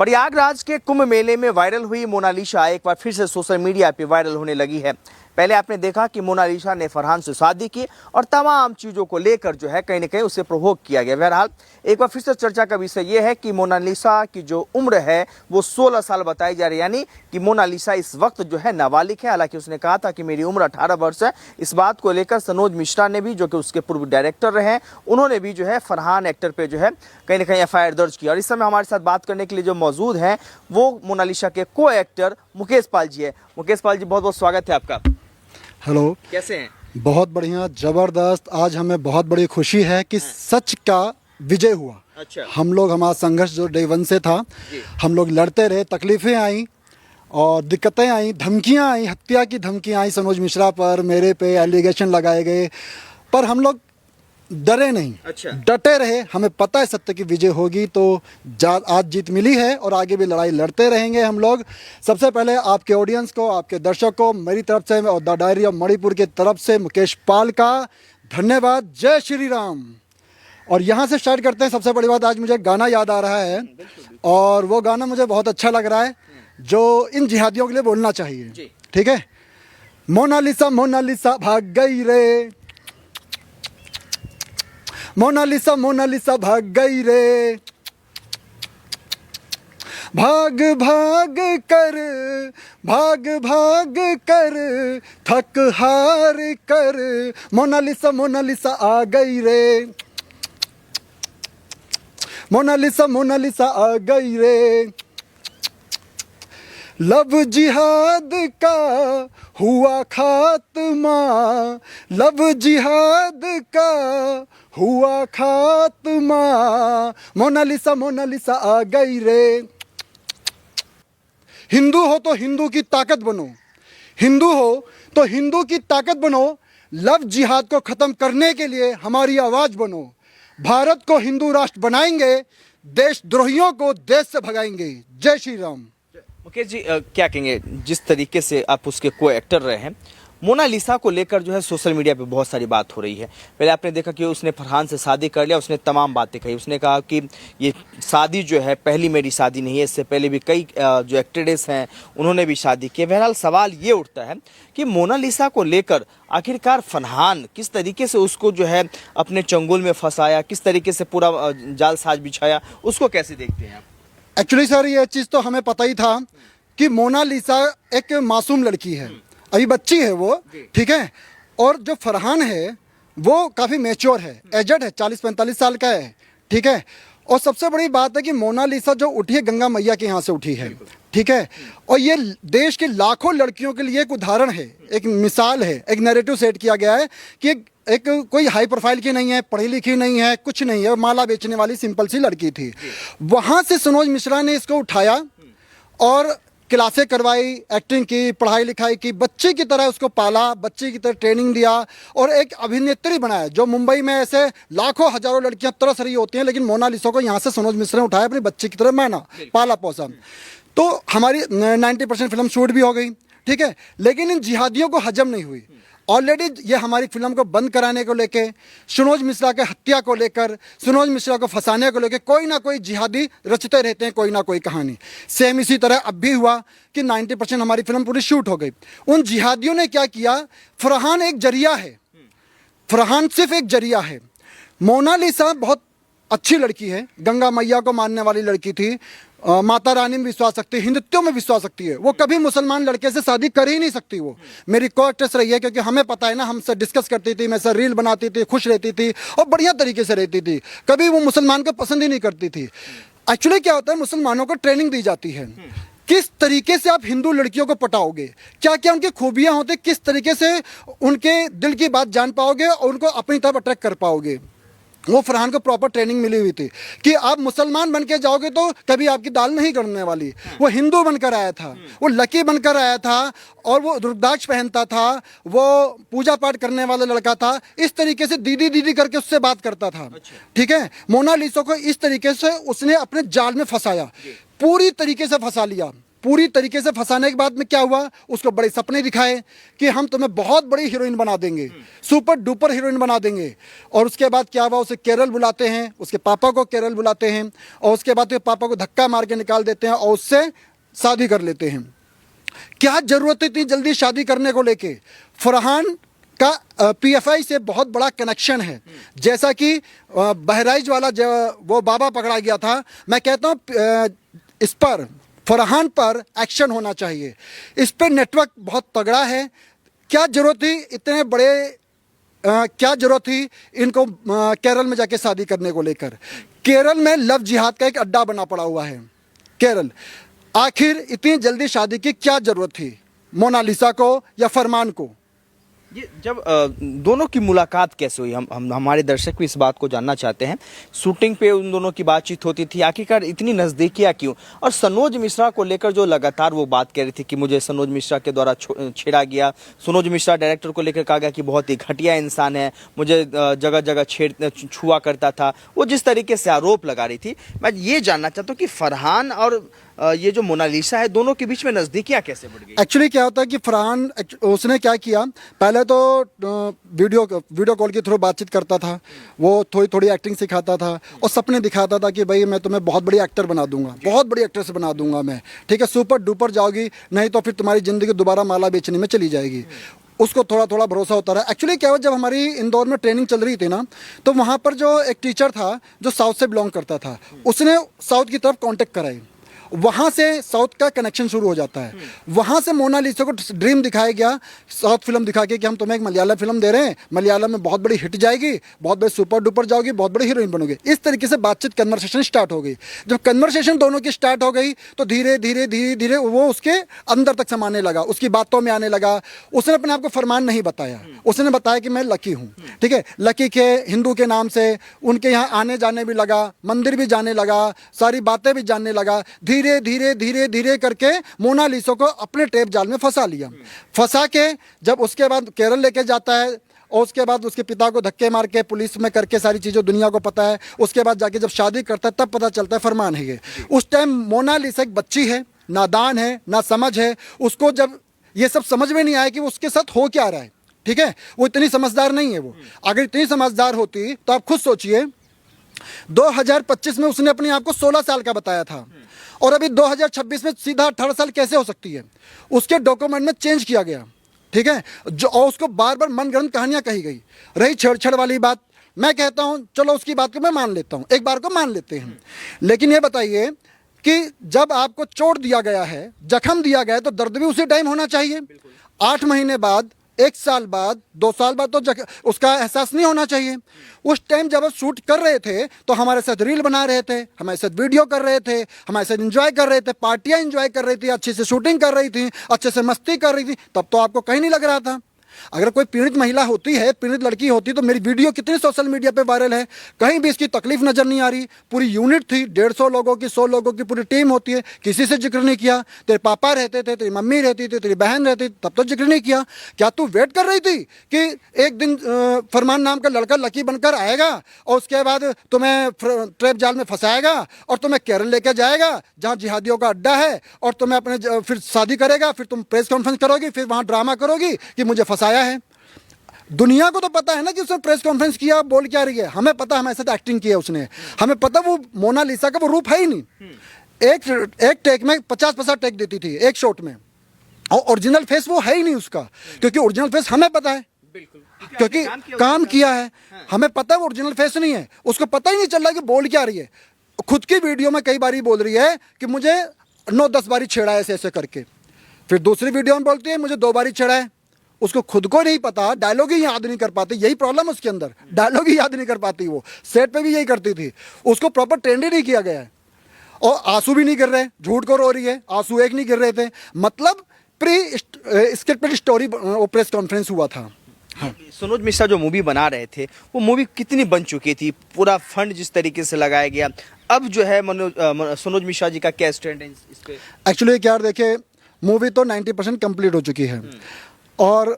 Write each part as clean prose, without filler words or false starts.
प्रयागराज के कुंभ मेले में वायरल हुई मोनालिसा एक बार फिर से सोशल मीडिया पे वायरल होने लगी है। पहले आपने देखा कि मोनालिसा ने फरहान से शादी की और तमाम चीज़ों को लेकर जो है कहीं ना कहीं उसे प्रोवोक किया गया। बहरहाल एक बार फिर से चर्चा का विषय ये है कि मोनालिसा की जो उम्र है वो 16 साल बताई जा रही है, यानी कि मोनालिसा इस वक्त जो है नाबालिग है। हालांकि उसने कहा था कि मेरी उम्र 18 वर्ष है। इस बात को लेकर सनोज मिश्रा ने भी, जो कि उसके पूर्व डायरेक्टर रहे हैं, उन्होंने भी जो है फरहान एक्टर पे जो है कहीं ना कहीं FIR दर्ज किया। और इस समय हमारे साथ बात करने के लिए जो मौजूद हैं वो मोनालिसा के को एक्टर मुकेश पाल जी है। मुकेश पाल जी, बहुत बहुत स्वागत है आपका। हेलो, कैसे हैं? बहुत बढ़िया, ज़बरदस्त। आज हमें बहुत बड़ी खुशी है कि सच का विजय हुआ। अच्छा। हम लोग, हमारा संघर्ष जो डे वन से था, हम लोग लड़ते रहे, तकलीफ़ें आई और दिक्कतें आई, धमकियां आई, हत्या की धमकियां आई सनोज मिश्रा पर, मेरे पे एलिगेशन लगाए गए, पर हम लोग डरे नहीं। अच्छा। डटे रहे। हमें पता है सत्य की विजय होगी, तो आज जीत मिली है और आगे भी लड़ाई लड़ते रहेंगे हम लोग। सबसे पहले आपके ऑडियंस को, आपके दर्शक को मेरी तरफ से और द डायरी ऑफ मणिपुर की तरफ से मुकेश पाल का धन्यवाद। जय श्री राम। और यहाँ से स्टार्ट करते हैं। सबसे बड़ी बात, आज मुझे गाना याद आ रहा है और वो गाना मुझे बहुत अच्छा लग रहा है जो इन जिहादियों के लिए बोलना चाहिए। ठीक है। मोनालिसा मोनालिसा भाग गई रे, मोनालिसा मोनालिसा भाग गई रे, भाग भाग कर, भाग भाग कर, थक हार कर, मोनालिसा मोनालिसा आ गई रे, मोनालिसा मोनालिसा आ गई रे। लब जिहाद का हुआ खात्मा, लब जिहाद का हुआ खात्मा, मोनालिसा मोनालिसा आ गई रे। हिंदू हो तो हिंदू की ताकत बनो, हिंदू हो तो हिंदू की ताकत बनो। लव जिहाद को खत्म करने के लिए हमारी आवाज बनो। भारत को हिंदू राष्ट्र बनाएंगे, देशद्रोहियों को देश से भगाएंगे। जय श्री राम। मुकेश जी, क्या कहेंगे, जिस तरीके से आप उसके को एक्टर रहे हैं, मोनालिसा को लेकर जो है सोशल मीडिया पे बहुत सारी बात हो रही है। पहले आपने देखा कि उसने फरहान से शादी कर लिया, उसने तमाम बातें कही। उसने कहा कि ये शादी जो है पहली मेरी शादी नहीं है, इससे पहले भी कई जो एक्ट्रेस हैं उन्होंने भी शादी की। बहरहाल सवाल ये उठता है कि मोनालिसा को लेकर आखिरकार फरहान किस तरीके से उसको जो है अपने चंगुल में फंसाया, किस तरीके से पूरा जाल साज बिछाया, उसको कैसे देखते हैं आप? एक्चुअली सर, ये चीज़ तो हमें पता ही था कि मोनालिसा एक मासूम लड़की है, अभी बच्ची है वो। ठीक है। और जो फरहान है वो काफ़ी मैच्योर है, एजड है, 40-45 साल का है। ठीक है। और सबसे बड़ी बात है कि मोनालिसा जो उठी है गंगा मैया के यहाँ से उठी है। ठीक है। और ये देश के लाखों लड़कियों के लिए एक उदाहरण है, एक मिसाल है, एक नैरेटिव सेट किया गया है कि एक कोई हाई प्रोफाइल की नहीं है, पढ़ी लिखी नहीं है, कुछ नहीं है, माला बेचने वाली सिंपल सी लड़की थी। वहाँ से सनोज मिश्रा ने इसको उठाया और क्लासें करवाई, एक्टिंग की, पढ़ाई लिखाई की, बच्चे की तरह उसको पाला, बच्चे की तरह ट्रेनिंग दिया और एक अभिनेत्री बनाया। जो मुंबई में ऐसे लाखों हजारों लड़कियां तरस रही होती हैं, लेकिन मोनालिसा को यहाँ से सनोज मिश्रा ने उठाया, अपने बच्चे की तरह माना, पाला पोसा। तो हमारी 90% फिल्म शूट भी हो गई। ठीक है। लेकिन इन जिहादियों को हजम नहीं हुई। ऑलरेडी ये हमारी फिल्म को बंद कराने को लेके, सनोज मिश्रा के हत्या को लेकर, सनोज मिश्रा को फंसाने को लेकर कोई ना कोई जिहादी रचते रहते हैं, कोई ना कोई कहानी। सेम इसी तरह अब भी हुआ कि 90% हमारी फिल्म पूरी शूट हो गई। उन जिहादियों ने क्या किया, फरहान एक जरिया है, फरहान सिर्फ एक जरिया है। मोनालिसा बहुत अच्छी लड़की है, गंगा मैया को मानने वाली लड़की थी, माता रानी में विश्वास रखती है, हिंदुत्व में विश्वास रखती है। वो कभी मुसलमान लड़के से शादी कर ही नहीं सकती। वो मेरी को एक्ट्रेस रही है, क्योंकि हमें पता है ना, हमसे डिस्कस करती थी, मैं से रील बनाती थी, खुश रहती थी और बढ़िया तरीके से रहती थी। कभी वो मुसलमान को पसंद ही नहीं करती थी। एक्चुअली क्या होता है, मुसलमानों को ट्रेनिंग दी जाती है किस तरीके से आप हिंदू लड़कियों को पटाओगे, क्या क्या उनकी खूबियां होती, किस तरीके से उनके दिल की बात जान पाओगे और उनको अपनी तरफ अट्रैक्ट कर पाओगे। वो फरहान को प्रॉपर ट्रेनिंग मिली हुई थी कि आप मुसलमान बन के जाओगे तो कभी आपकी दाल नहीं गलने वाली। वो हिंदू बनकर आया था, वो लकी बनकर आया था और वो रुद्राक्ष पहनता था, वो पूजा पाठ करने वाला लड़का था। इस तरीके से दीदी दीदी करके उससे बात करता था। ठीक है। मोनालिसा को इस तरीके से उसने अपने जाल में फंसाया, पूरी तरीके से फंसा लिया। पूरी तरीके से फंसाने के बाद में क्या हुआ, उसको बड़े सपने दिखाए कि हम तुम्हें बहुत बड़ी हीरोइन बना देंगे, सुपर डुपर हीरोइन बना देंगे। और उसके बाद क्या हुआ, उसे केरल बुलाते हैं, उसके पापा को केरल बुलाते हैं, और उसके बाद तो पापा को धक्का मार के निकाल देते हैं और उससे शादी कर लेते हैं। क्या जरूरत है इतनी जल्दी शादी करने को लेके? फरहान का पीएफआई से बहुत बड़ा कनेक्शन है, जैसा कि बहराइच वाला जो वो बाबा पकड़ा गया था। मैं कहता हूँ इस पर, फरहान पर एक्शन होना चाहिए। इस पर नेटवर्क बहुत तगड़ा है। क्या जरूरत थी इतने बड़े क्या जरूरत थी इनको केरल में जाके शादी करने को लेकर? केरल में लव जिहाद का एक अड्डा बना पड़ा हुआ है केरल। आखिर इतनी जल्दी शादी की क्या जरूरत थी मोनालिसा को या फरमान को? ये जब दोनों की मुलाकात कैसे हुई, हम हमारे दर्शक भी इस बात को जानना चाहते हैं। शूटिंग पे उन दोनों की बातचीत होती थी, आखिरकार इतनी नज़दीकियाँ क्यों? और सनोज मिश्रा को लेकर जो लगातार वो बात कह रही थी कि मुझे सनोज मिश्रा के द्वारा छेड़ा गया, सनोज मिश्रा डायरेक्टर को लेकर कहा गया कि बहुत ही घटिया इंसान है, मुझे जगह जगह छुआ करता था, वो जिस तरीके से आरोप लगा रही थी। मैं ये जानना चाहता हूँ कि फरहान और ये जो मोनालिसा है, दोनों के बीच में नज़दीकियाँ कैसे बढ़ गई? एक्चुअली क्या होता है कि फरहान उसने क्या किया, पहले तो वीडियो कॉल के थ्रू बातचीत करता था, वो थोड़ी थोड़ी एक्टिंग सिखाता था और सपने दिखाता था कि भाई मैं तुम्हें बहुत बड़ी एक्टर बना दूंगा, बहुत बड़ी एक्ट्रेस बना दूंगा मैं, ठीक है, सुपर डुपर जाओगी, नहीं तो फिर तुम्हारी ज़िंदगी दोबारा माला बेचने में चली जाएगी। उसको थोड़ा थोड़ा भरोसा होता रहा। एक्चुअली क्या हुआ, जब हमारी इंदौर में ट्रेनिंग चल रही थी ना, तो वहाँ पर जो एक टीचर था जो साउथ से बिलोंग करता था, उसने साउथ की तरफ कांटेक्ट कराई, वहाँ से साउथ का कनेक्शन शुरू हो जाता है। वहाँ से मोनालिसा को ड्रीम दिखाया गया, साउथ फिल्म दिखा के कि हम तुम्हें एक मलयालम फिल्म दे रहे हैं, मलयालम में बहुत बड़ी हिट जाएगी, बहुत बड़ी सुपर डुपर जाओगी, बहुत बड़ी हीरोइन बनोगी। इस तरीके से बातचीत कन्वर्सेशन स्टार्ट हो गई। जब कन्वर्सेशन दोनों की स्टार्ट हो गई तो धीरे धीरे धीरे धीरे वो उसके अंदर तक समाने लगा, उसकी बातों में आने लगा। उसने अपने आप को फरमान नहीं बताया, उसने बताया कि मैं लकी हूँ, ठीक है। लकी के हिंदू के नाम से उनके यहाँ आने जाने भी लगा, मंदिर भी जाने लगा, सारी बातें भी जानने लगा। धीरे धीरे धीरे धीरे करके मोनालिसा को अपने टेप जाल में फंसा लिया। फंसा के जब उसके बाद केरल लेके जाता है और उसके बाद उसके पिता को धक्के मार के पुलिस में करके सारी चीज़ें दुनिया को पता है। उसके बाद जाके जब शादी करता है तब पता चलता है फरमान है ये। उस टाइम मोनालिसा एक बच्ची है, नादान है, ना समझ है। उसको जब ये सब समझ में नहीं आया कि उसके साथ हो क्या रहा है, ठीक है, वो इतनी समझदार नहीं है। वो अगर इतनी समझदार होती तो आप खुद सोचिए, 2025 में उसने अपने आप को 16 साल का बताया था और अभी 2026 में सीधा 18 साल कैसे हो सकती है? उसके डॉक्यूमेंट में चेंज किया गया, ठीक है, जो और उसको बार बार मनगढ़ंत कहानियां कही गई। रही छेड़छाड़ वाली बात, मैं कहता हूं चलो उसकी बात को मैं मान लेता हूं, एक बार को मान लेते हैं। लेकिन ये बताइए कि जब आपको चोट दिया गया है, जख्म दिया गया है, तो दर्द भी उसी टाइम होना चाहिए। 8 महीने बाद, 1 साल बाद, 2 साल बाद तो उसका एहसास नहीं होना चाहिए। उस टाइम जब आप शूट कर रहे थे तो हमारे साथ रील बना रहे थे, हमारे साथ वीडियो कर रहे थे, हमारे साथ एंजॉय कर रहे थे, पार्टियां एंजॉय कर रही थी, अच्छे से शूटिंग कर रही थी, अच्छे से मस्ती कर रही थी, तब तो आपको कहीं नहीं लग रहा था। अगर कोई पीड़ित महिला होती है, पीड़ित लड़की होती, तो मेरी वीडियो कितनी सोशल मीडिया पे वायरल है, कहीं भी इसकी तकलीफ नजर नहीं आ रही। पूरी यूनिट थी, 150 लोगों की, 100 लोगों की पूरी टीम होती है, किसी से जिक्र नहीं किया। तेरे पापा रहते थे, तेरी मम्मी रहती थी, तेरी बहन रहती थी, तब तो जिक्र नहीं किया। क्या तू वेट कर रही थी कि एक दिन फरमान नाम का लड़का लकी बनकर आएगा और उसके बाद तुम्हें ट्रैप जाल में फंसाएगा और तुम्हें केरल लेके जाएगा जहाँ जिहादियों का अड्डा है, और तुम्हें अपने फिर शादी करेगा, फिर तुम प्रेस कॉन्फ्रेंस करोगी, फिर वहाँ ड्रामा करोगी कि मुझे फंसाया है? दुनिया को तो पता है ना कि उसने प्रेस कॉन्फ्रेंस किया, बोल क्या रही है, हमें पता, हमारे साथ एक्टिंग की है उसने, हमें पता वो मोनालिसा का वो रूप है ही नहीं। एक टेक में 50-50 टेक देती थी एक शॉट में, और ओरिजिनल फेस वो है ही नहीं उसका, क्योंकि ओरिजिनल फेस हमें पता है, क्योंकि काम किया है, हमें पता है वो ओरिजिनल फेस नहीं है। उसको पता ही नहीं चल रहा कि बोल क्या रही है। खुद की वीडियो में कई बारी बोल रही है कि मुझे 9-10 बारी छेड़ा है ऐसे ऐसे करके, फिर दूसरी वीडियो में बोलती है मुझे 2 बारी छेड़ा है। उसको खुद को नहीं पता, डायलॉग ही याद नहीं कर पाती, यही प्रॉब्लम उसके अंदर, डायलॉग ही याद नहीं कर पाती। वो सेट पे भी यही करती थी, उसको प्रॉपर ट्रेंड ही नहीं किया गया है। और आंसू भी नहीं गिर रहे, झूठ को रो रही है, आंसू एक नहीं गिर रहे थे। मतलब pre scripted story press conference हुआ था। हाँ। सनोज मिश्रा जो मूवी बना रहे थे, वो मूवी कितनी बन चुकी थी, पूरा फंड जिस तरीके से लगाया गया, अब जो है सनोज मिश्रा जी का क्या स्टैंड है इस पे? एक्चुअली क्या देखिए, मूवी तो 90% कंप्लीट हो चुकी है और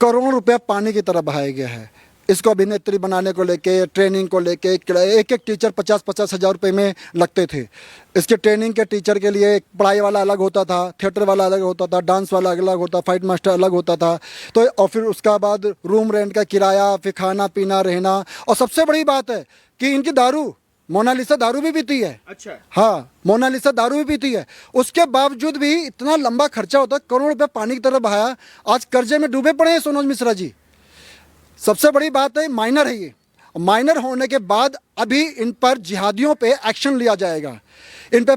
करोड़ों रुपया पानी की तरह बहाया गया है। इसको अभिनेत्री बनाने को लेके, ट्रेनिंग को लेके एक एक टीचर 50-50 हज़ार रुपये में लगते थे। इसके ट्रेनिंग के टीचर के लिए एक पढ़ाई वाला अलग होता था, थिएटर वाला अलग होता था, डांस वाला अलग होता, फाइट मास्टर अलग होता था। तो और फिर उसका बाद रूम रेंट का किराया, फिर खाना पीना रहना, और सबसे बड़ी बात है कि इनकी दारू, मोनालिसा दारू भी पीती है। अच्छा। हाँ, मोनालिसा दारू भी पीती है। उसके बावजूद भी इतना लंबा खर्चा होता है, करोड़ रुपए पानी की तरह बहाया, आज कर्जे में डूबे पड़े हैं सोनोज मिश्रा जी। सबसे बड़ी बात है, माइनर है ये। माइनर होने के बाद अभी इन पर जिहादियों पे एक्शन लिया जाएगा, इन पे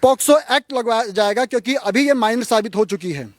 पॉक्सो एक्ट लगवाया जाएगा, क्योंकि अभी ये माइनर साबित हो चुकी है।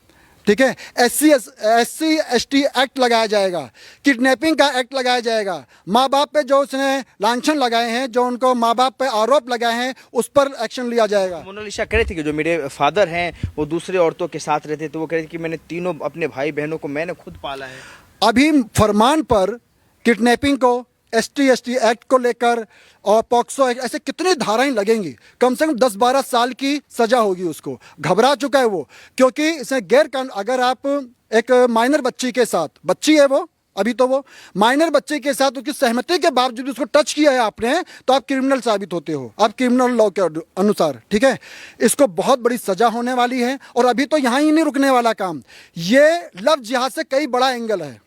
ठीक है, SC/ST एक्ट लगाया जाएगा, किडनैपिंग का एक्ट लगाया जाएगा, माँ बाप पे जो उसने लांछन लगाए हैं, जो उनको माँ बाप पे आरोप लगाए हैं, उस पर एक्शन लिया जाएगा। मोनालिसा कह रही थी कि जो मेरे फादर हैं वो दूसरे औरतों के साथ रहते, तो वो कह रही थी कि मैंने तीनों अपने भाई बहनों को मैंने खुद पाला है। अभी फरमान पर किडनैपिंग को, ST/ST एक्ट को लेकर और पॉक्सो एक्ट, ऐसे कितनी धाराएं लगेंगी, कम से कम 10-12 साल की सजा होगी उसको। घबरा चुका है वो, क्योंकि इसे अगर आप एक माइनर बच्ची के साथ, बच्ची है वो अभी, तो वो माइनर बच्चे के साथ उसकी सहमति के बावजूद उसको टच किया है आपने, तो आप क्रिमिनल साबित होते हो, आप क्रिमिनल लॉ के अनुसार। ठीक है, इसको बहुत बड़ी सजा होने वाली है। और अभी तो यहाँ ही नहीं रुकने वाला काम, ये लव जिहाद से कई बड़ा एंगल है।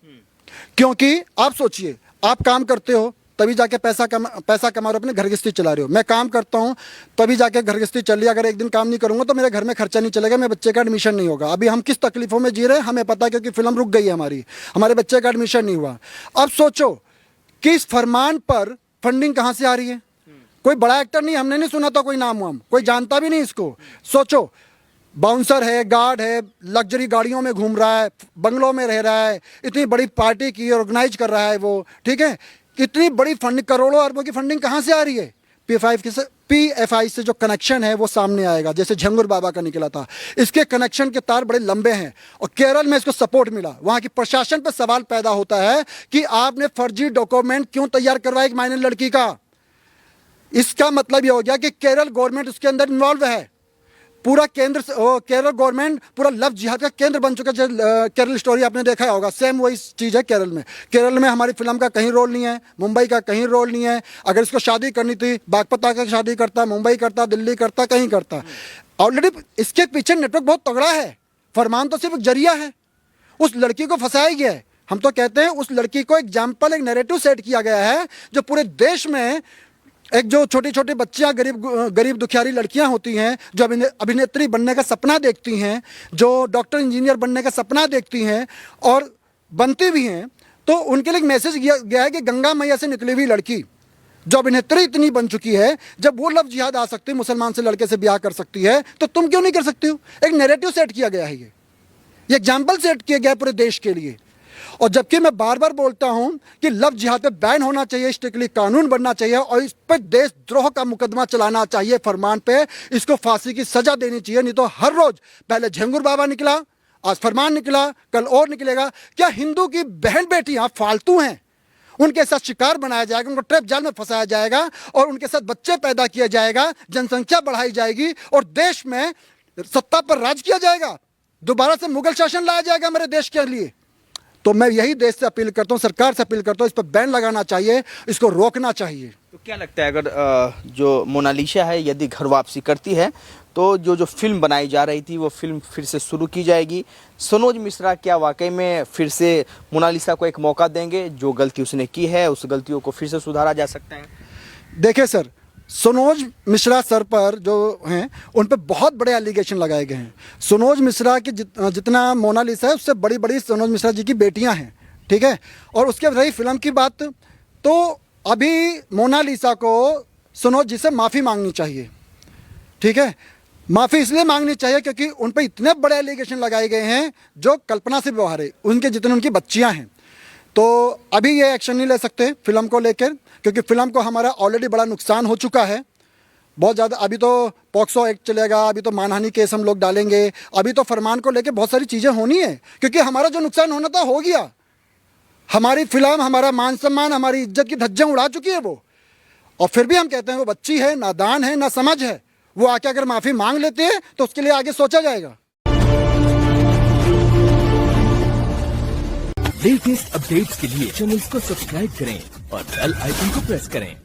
क्योंकि आप सोचिए, आप काम करते हो तभी जाके पैसा कमा रहे हो, अपने घर गृहस्थी चला रहे हो। मैं काम करता हूँ तभी जाके घर गृहस्थी चल रही है। अगर एक दिन काम नहीं करूंगा तो मेरे घर में खर्चा नहीं चलेगा, मेरे बच्चे का एडमिशन नहीं होगा। अभी हम किस तकलीफों में जी रहे हैं हमें पता है, क्योंकि फिल्म रुक गई है हमारी, हमारे बच्चे का एडमिशन नहीं हुआ। अब सोचो कि इस फरमान पर फंडिंग कहाँ से आ रही है। कोई बड़ा एक्टर नहीं, हमने नहीं सुना था कोई नाम वाम, कोई जानता भी नहीं इसको। सोचो, बाउंसर है, गार्ड है, लग्जरी गाड़ियों में घूम रहा है, बंगलों में रह रहा है, इतनी बड़ी पार्टी की ऑर्गेनाइज कर रहा है वो। ठीक है, इतनी बड़ी फंड, करोड़ों अरबों की फंडिंग कहाँ से आ रही है। PFI से जो कनेक्शन है वो सामने आएगा, जैसे झंगुर बाबा का निकला था। इसके कनेक्शन के तार बड़े लंबे हैं और केरल में इसको सपोर्ट मिला। वहाँ की प्रशासन पर सवाल पैदा होता है कि आपने फर्जी डॉक्यूमेंट क्यों तैयार करवाया एक माइनर लड़की का। इसका मतलब ये हो गया कि केरल गवर्नमेंट उसके अंदर इन्वॉल्व है। पूरा केरल गवर्नमेंट पूरा लव जिहाद का केंद्र बन चुका है। केरल स्टोरी आपने देखा होगा, सेम वही चीज़ है केरल में। केरल में हमारी फिल्म का कहीं रोल नहीं है, मुंबई का कहीं रोल नहीं है। अगर इसको शादी करनी थी, बागपत आकर शादी करता, मुंबई करता, दिल्ली करता, कहीं करता। ऑलरेडी इसके पीछे नेटवर्क बहुत तगड़ा है। फरमान तो सिर्फ एक जरिया है, उस लड़की को फंसाया गया है। हम तो कहते हैं उस लड़की को एग्जाम्पल, एक नैरेटिव सेट किया गया है, जो पूरे देश में एक जो छोटी छोटी बच्चियां, गरीब दुखियारी लड़कियां होती हैं, जो अभिनेत्री बनने का सपना देखती हैं, जो डॉक्टर इंजीनियर बनने का सपना देखती हैं और बनती भी हैं, तो उनके लिए एक मैसेज गया है कि गंगा मैया से निकली हुई लड़की जो अभिनेत्री इतनी बन चुकी है, जब वो लव जिहाद आ सकती है, मुसलमान से लड़के से ब्याह कर सकती है, तो तुम क्यों नहीं कर सकती हो। एक नैरेटिव सेट किया गया है, ये एग्जाम्पल सेट किया गया है पूरे देश के लिए। और जबकि मैं बार बार बोलता हूं कि लव जिहाद पे बैन होना चाहिए, स्ट्रिक्टली कानून बनना चाहिए और इस पर देशद्रोह का मुकदमा चलाना चाहिए फरमान पे, इसको फांसी की सजा देनी चाहिए। नहीं तो हर रोज, पहले झंगुर बाबा निकला, आज फरमान निकला, कल और निकलेगा। क्या हिंदू की बहन बेटियां फालतू हैं? उनके साथ शिकार बनाया जाएगा, उनको ट्रैप जाल में फंसाया जाएगा और उनके साथ बच्चे पैदा किया जाएगा, जनसंख्या बढ़ाई जाएगी और देश में सत्ता पर राज किया जाएगा। दोबारा से मुगल शासन लाया जाएगा हमारे देश के लिए। तो मैं यही देश से अपील करता हूँ, सरकार से अपील करता हूँ, इस पर बैन लगाना चाहिए, इसको रोकना चाहिए। तो क्या लगता है, अगर जो मोनालिसा है यदि घर वापसी करती है तो जो फिल्म बनाई जा रही थी वो फिल्म फिर से शुरू की जाएगी? सनोज मिश्रा क्या वाकई में फिर से मोनालिसा को एक मौका देंगे? जो गलती उसने की है उस गलतियों को फिर से सुधारा जा सकता है? देखिए सर, सनोज मिश्रा सर पर जो हैं उन पर बहुत बड़े एलिगेशन लगाए गए हैं। सनोज मिश्रा की जितना मोनालिसा है उससे बड़ी बड़ी सनोज मिश्रा जी की बेटियां हैं। ठीक है, और उसके रही फिल्म की बात, तो अभी मोनालिसा को सनोज जी से माफ़ी मांगनी चाहिए। ठीक है, माफ़ी इसलिए मांगनी चाहिए क्योंकि उन पर इतने बड़े एलिगेशन लगाए गए हैं जो कल्पना से व्यवहार है, उनके जितने उनकी बच्चियाँ हैं। तो अभी ये एक्शन नहीं ले सकते फिल्म को लेकर, क्योंकि फिल्म को हमारा ऑलरेडी बड़ा नुकसान हो चुका है बहुत ज़्यादा। अभी तो पॉक्सो एक्ट चलेगा, अभी तो मानहानि केस हम लोग डालेंगे, अभी तो फरमान को लेकर बहुत सारी चीज़ें होनी है, क्योंकि हमारा जो नुकसान होना था हो गया। हमारी फिल्म, हमारा मान सम्मान, हमारी इज्जत की धज्जियां उड़ा चुकी है वो। और फिर भी हम कहते हैं वो बच्ची है, नादान है, ना समझ है, वो आके अगर माफ़ी मांग लेते हैं तो उसके लिए आगे सोचा जाएगा। लेटेस्ट अपडेट्स के लिए चैनल को सब्सक्राइब करें और बेल आइकन को प्रेस करें।